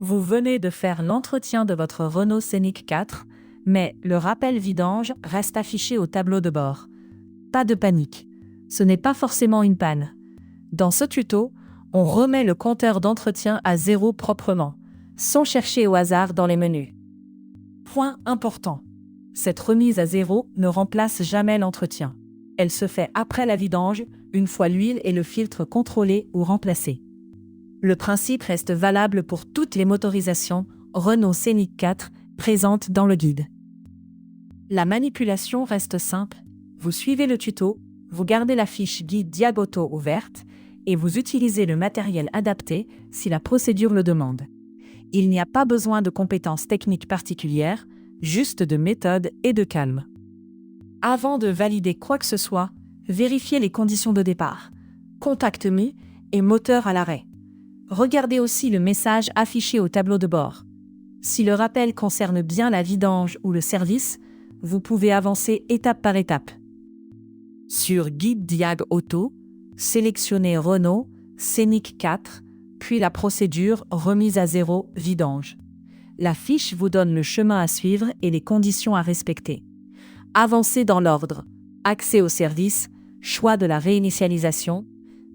Vous venez de faire l'entretien de votre Renault Scénic 4, mais le rappel vidange reste affiché au tableau de bord. Pas de panique, ce n'est pas forcément une panne. Dans ce tuto, on remet le compteur d'entretien à 0 proprement, sans chercher au hasard dans les menus. Point important, cette remise à 0 ne remplace jamais l'entretien. Elle se fait après la vidange, une fois l'huile et le filtre contrôlés ou remplacés. Le principe reste valable pour toutes les motorisations Renault Scénic 4 présentes dans le guide. La manipulation reste simple, vous suivez le tuto, vous gardez la fiche guide Diag Auto ouverte et vous utilisez le matériel adapté si la procédure le demande. Il n'y a pas besoin de compétences techniques particulières, juste de méthode et de calme. Avant de valider quoi que ce soit, vérifiez les conditions de départ, contact mis et moteur à l'arrêt. Regardez aussi le message affiché au tableau de bord. Si le rappel concerne bien la vidange ou le service, vous pouvez avancer étape par étape. Sur Guide Diag Auto, sélectionnez Renault Scénic 4, puis la procédure remise à 0 vidange. La fiche vous donne le chemin à suivre et les conditions à respecter. Avancez dans l'ordre, accès au service, choix de la réinitialisation,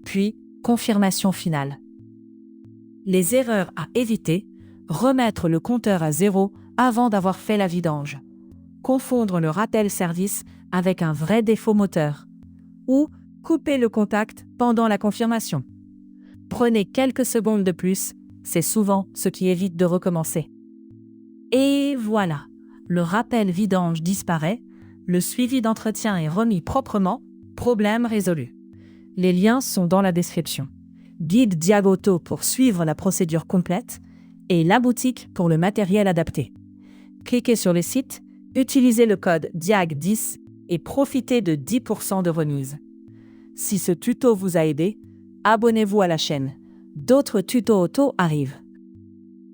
puis confirmation finale. Les erreurs à éviter, remettre le compteur à 0 avant d'avoir fait la vidange. Confondre le rappel service avec un vrai défaut moteur. Ou couper le contact pendant la confirmation. Prenez quelques secondes de plus, c'est souvent ce qui évite de recommencer. Et voilà, le rappel vidange disparaît, le suivi d'entretien est remis proprement, problème résolu. Les liens sont dans la description. Guide Diag Auto pour suivre la procédure complète et la boutique pour le matériel adapté. Cliquez sur le site, utilisez le code DIAG10 et profitez de 10% de remise. Si ce tuto vous a aidé, abonnez-vous à la chaîne. D'autres tutos auto arrivent.